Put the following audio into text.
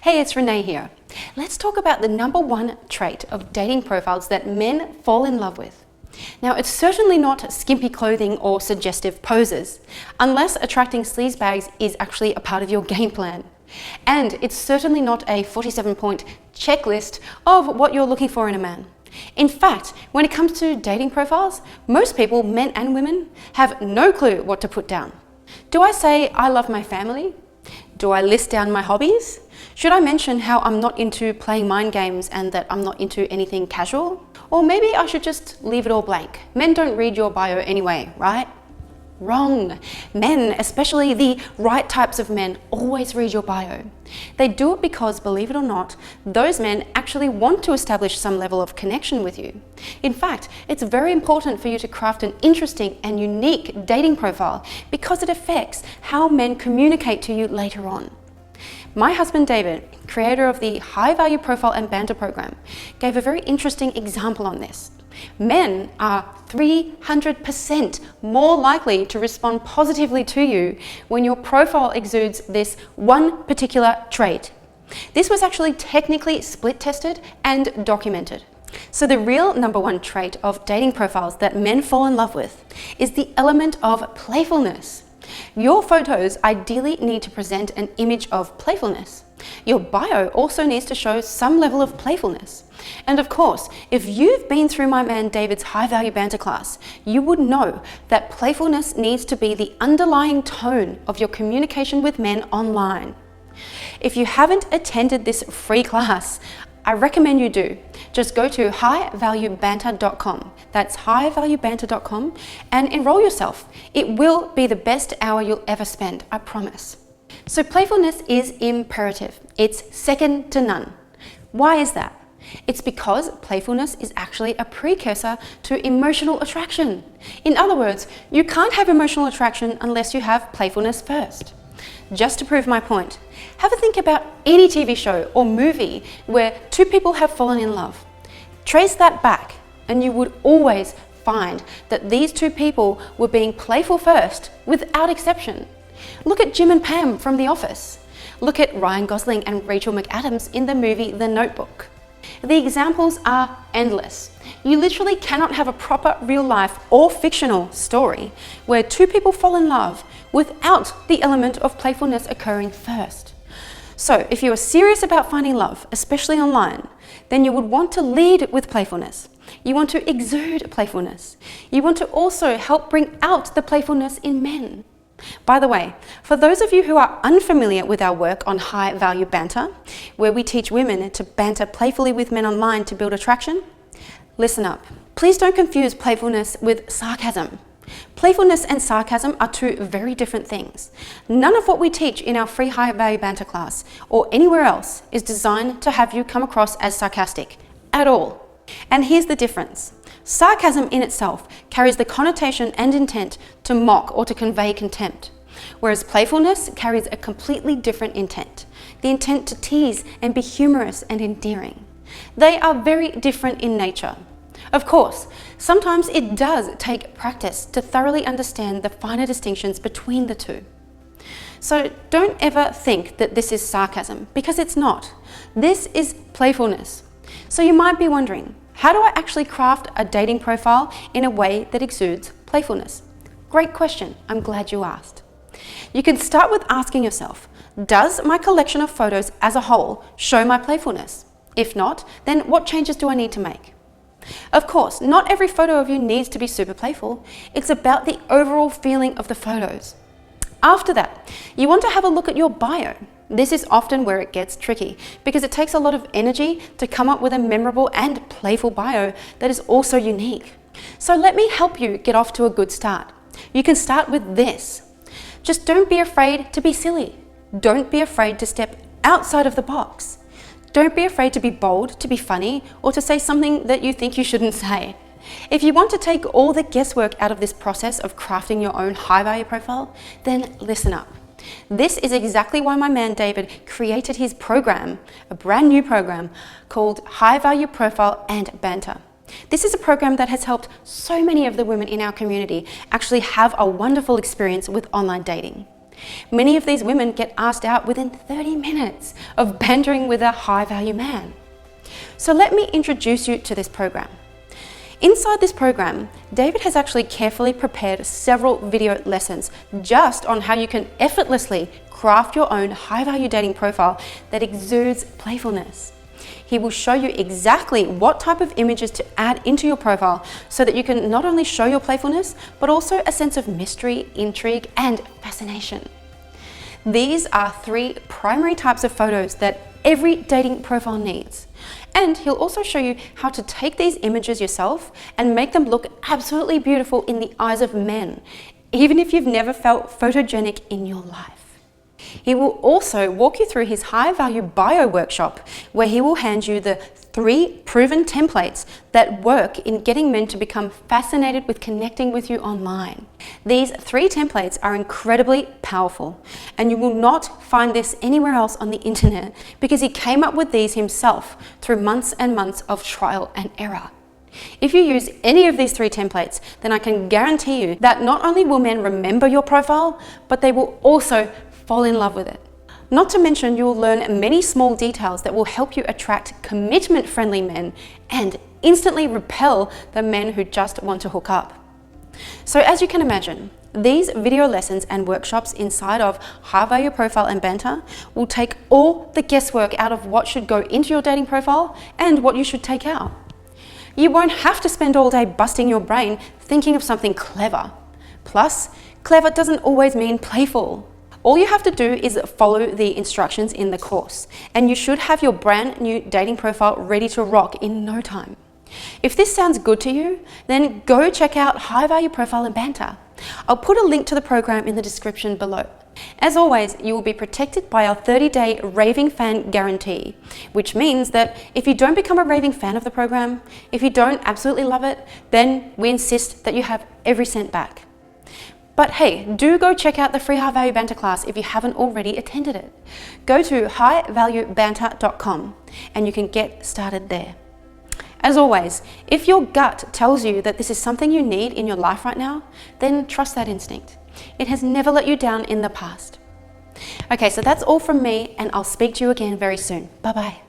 Hey, it's Renee here. Let's talk about the number one trait of dating profiles that men fall in love with. Now, it's certainly not skimpy clothing or suggestive poses, unless attracting sleazebags is actually a part of your game plan. And it's certainly not a 47-point checklist of what you're looking for in a man. In fact, when it comes to dating profiles, most people, men and women, have no clue what to put down. Do I say I love my family? Do I list down my hobbies? Should I mention how I'm not into playing mind games and that I'm not into anything casual? Or maybe I should just leave it all blank. Men don't read your bio anyway, right? Wrong. Men, especially the right types of men, always read your bio. They do it because, believe it or not, those men actually want to establish some level of connection with you. In fact, it's very important for you to craft an interesting and unique dating profile because it affects how men communicate to you later on. My husband David, creator of the High Value Profile and Banter program, gave a very interesting example on this. Men are 300% more likely to respond positively to you when your profile exudes this one particular trait. This was actually technically split tested and documented. So the real number one trait of dating profiles that men fall in love with is the element of playfulness. Your photos ideally need to present an image of playfulness. Your bio also needs to show some level of playfulness. And of course, if you've been through my man David's High Value Banter class, you would know that playfulness needs to be the underlying tone of your communication with men online. If you haven't attended this free class, I recommend you do. Just go to highvaluebanter.com. That's highvaluebanter.com and enroll yourself. It will be the best hour you'll ever spend, I promise. So playfulness is imperative. It's second to none. Why is that? It's because playfulness is actually a precursor to emotional attraction. In other words, you can't have emotional attraction unless you have playfulness first. Just to prove my point, have a think about any TV show or movie where two people have fallen in love. Trace that back and you would always find that these two people were being playful first without exception. Look at Jim and Pam from The Office. Look at Ryan Gosling and Rachel McAdams in the movie The Notebook. The examples are endless. You literally cannot have a proper real life or fictional story where two people fall in love without the element of playfulness occurring first. So if you are serious about finding love, especially online, then you would want to lead with playfulness. You want to exude playfulness. You want to also help bring out the playfulness in men. By the way, for those of you who are unfamiliar with our work on High Value Banter, where we teach women to banter playfully with men online to build attraction, listen up. Please don't confuse playfulness with sarcasm. Playfulness and sarcasm are two very different things. None of what we teach in our free High Value Banter class or anywhere else is designed to have you come across as sarcastic at all. And here's the difference. Sarcasm in itself carries the connotation and intent to mock or to convey contempt, whereas playfulness carries a completely different intent, the intent to tease and be humorous and endearing. They are very different in nature. Of course, sometimes it does take practice to thoroughly understand the finer distinctions between the two. So don't ever think that this is sarcasm, because it's not. This is playfulness. So you might be wondering, how do I actually craft a dating profile in a way that exudes playfulness? Great question, I'm glad you asked. You can start with asking yourself, does my collection of photos as a whole show my playfulness? If not, then what changes do I need to make? Of course, not every photo of you needs to be super playful. It's about the overall feeling of the photos. After that, you want to have a look at your bio. This is often where it gets tricky because it takes a lot of energy to come up with a memorable and playful bio that is also unique. So let me help you get off to a good start. You can start with this. Just don't be afraid to be silly. Don't be afraid to step outside of the box. Don't be afraid to be bold, to be funny, or to say something that you think you shouldn't say. If you want to take all the guesswork out of this process of crafting your own high value profile, then listen up. This is exactly why my man David created his program, a brand new program called High Value Profile and Banter. This is a program that has helped so many of the women in our community actually have a wonderful experience with online dating. Many of these women get asked out within 30 minutes of bantering with a high-value man. So let me introduce you to this program. Inside this program, David has actually carefully prepared several video lessons just on how you can effortlessly craft your own high-value dating profile that exudes playfulness. He will show you exactly what type of images to add into your profile so that you can not only show your playfulness, but also a sense of mystery, intrigue, and fascination. These are 3 primary types of photos that every dating profile needs. And he'll also show you how to take these images yourself and make them look absolutely beautiful in the eyes of men, even if you've never felt photogenic in your life. He will also walk you through his high value bio workshop, where he will hand you the 3 proven templates that work in getting men to become fascinated with connecting with you online. These 3 templates are incredibly powerful, and you will not find this anywhere else on the internet because he came up with these himself through months and months of trial and error. If you use any of these 3 templates, then I can guarantee you that not only will men remember your profile, but they will also fall in love with it. Not to mention, you'll learn many small details that will help you attract commitment-friendly men and instantly repel the men who just want to hook up. So as you can imagine, these video lessons and workshops inside of High Value Profile and Banter will take all the guesswork out of what should go into your dating profile and what you should take out. You won't have to spend all day busting your brain thinking of something clever. Plus, clever doesn't always mean playful. All you have to do is follow the instructions in the course, and you should have your brand new dating profile ready to rock in no time. If this sounds good to you, then go check out High Value Profile and Banter. I'll put a link to the program in the description below. As always, you will be protected by our 30-day raving fan guarantee, which means that if you don't become a raving fan of the program, if you don't absolutely love it, then we insist that you have every cent back. But hey, do go check out the free High Value Banter class if you haven't already attended it. Go to highvaluebanter.com and you can get started there. As always, if your gut tells you that this is something you need in your life right now, then trust that instinct. It has never let you down in the past. Okay, so that's all from me, and I'll speak to you again very soon. Bye-bye.